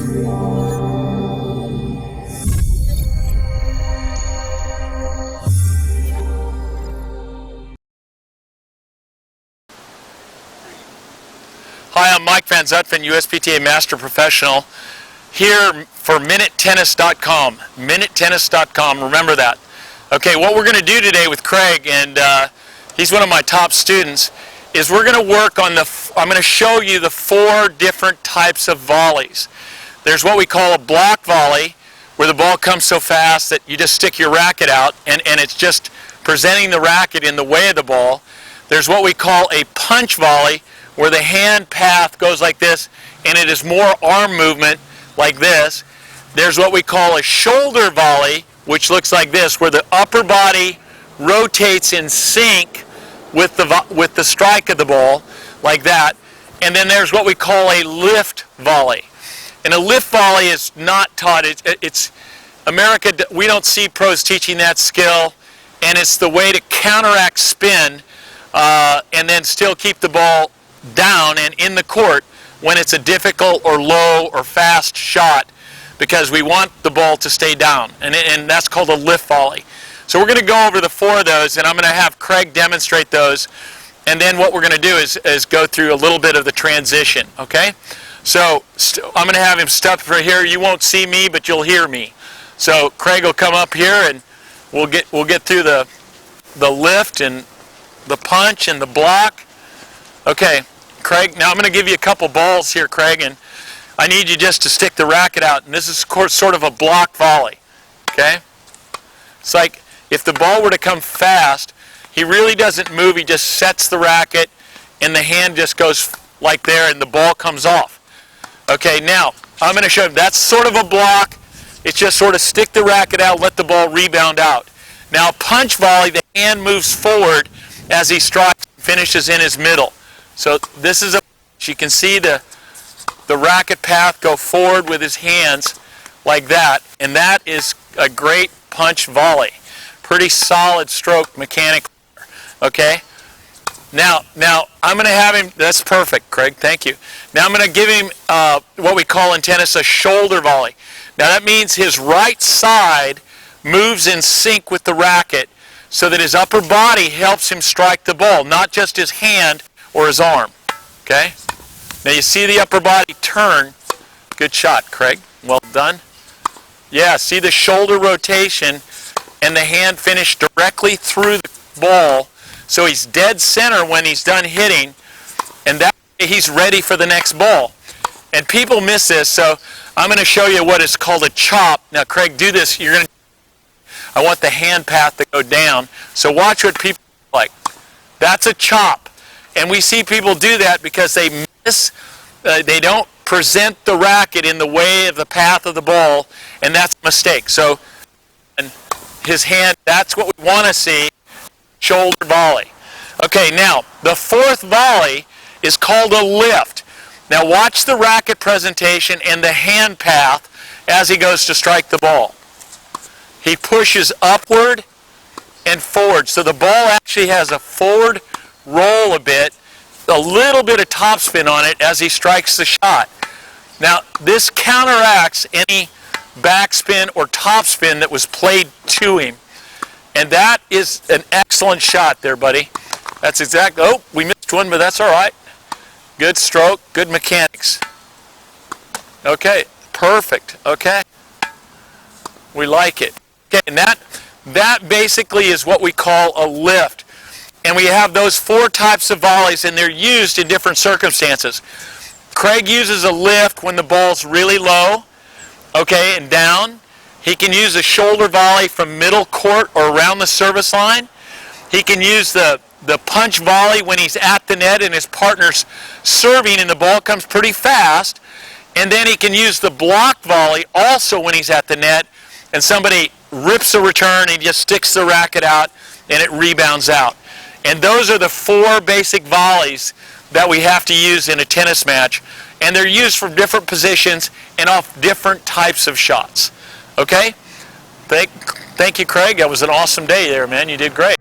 Hi, I'm Mike Van Zutphen, USPTA Master Professional, here for MinuteTennis.com. MinuteTennis.com, remember that. Okay, what we're going to do today with Craig, and he's one of my top students, is we're going to work on I'm going to show you the 4 different types of volleys. There's what we call a block volley, where the ball comes so fast that you just stick your racket out, and it's just presenting the racket in the way of the ball. There's what we call a punch volley, where the hand path goes like this, and it is more arm movement like this. There's what we call a shoulder volley, which looks like this, where the upper body rotates in sync with the strike of the ball, like that. And then there's what we call a lift volley. And a lift volley is not taught. It's America. We don't see pros teaching that skill, and it's the way to counteract spin and then still keep the ball down and in the court when it's a difficult or low or fast shot, because we want the ball to stay down, and that's called a lift volley. So we're going to go over the 4 of those, and I'm going to have Craig demonstrate those, and then what we're going to do is go through a little bit of the transition. Okay, so I'm going to have him step right here. You won't see me, but you'll hear me. So Craig will come up here, and we'll get through the lift and the punch and the block. Okay, Craig, now I'm going to give you a couple balls here, Craig, and I need you just to stick the racket out. And this is sort of a block volley, okay? It's like if the ball were to come fast, he really doesn't move. He just sets the racket, and the hand just goes like there, and the ball comes off. Okay, now I'm going to show you. That's sort of a block. It's just sort of stick the racket out, let the ball rebound out. Now, punch volley, the hand moves forward as he strikes and finishes in his middle. So this is you can see the racket path go forward with his hands like that, and that is a great punch volley. Pretty solid stroke mechanically. Okay? Now I'm going to have him, that's perfect, Craig, thank you. Now I'm going to give him what we call in tennis a shoulder volley. Now that means his right side moves in sync with the racket so that his upper body helps him strike the ball, not just his hand or his arm. Okay? Now you see the upper body turn. Good shot, Craig. Well done. Yeah, see the shoulder rotation and the hand finish directly through the ball, so he's dead center when he's done hitting, and that way he's ready for the next ball. And people miss this, so I'm going to show you what is called a chop. Now, Craig, do this. I want the hand path to go down. So watch what people like. That's a chop. And we see people do that because they miss, they don't present the racket in the way of the path of the ball, and that's a mistake. So and his hand, that's what we want to see, shoulder volley. Okay, now the 4th volley is called a lift. Now watch the racket presentation and the hand path as he goes to strike the ball. He pushes upward and forward, so the ball actually has a forward roll a little bit of topspin on it as he strikes the shot. Now this counteracts any backspin or topspin that was played to him, and that is an excellent shot there, buddy. That's exactly, oh, we missed one, but that's all right. Good stroke, good mechanics. Okay, perfect, okay. We like it. Okay, and that basically is what we call a lift. And we have those 4 types of volleys, and they're used in different circumstances. Craig uses a lift when the ball's really low, okay, and down. He can use a shoulder volley from middle court or around the service line. He can use the punch volley when he's at the net and his partner's serving and the ball comes pretty fast. And then he can use the block volley also when he's at the net and somebody rips a return and just sticks the racket out and it rebounds out. And those are the 4 basic volleys that we have to use in a tennis match. And they're used from different positions and off different types of shots. Okay? Thank you, Craig. That was an awesome day there, man. You did great.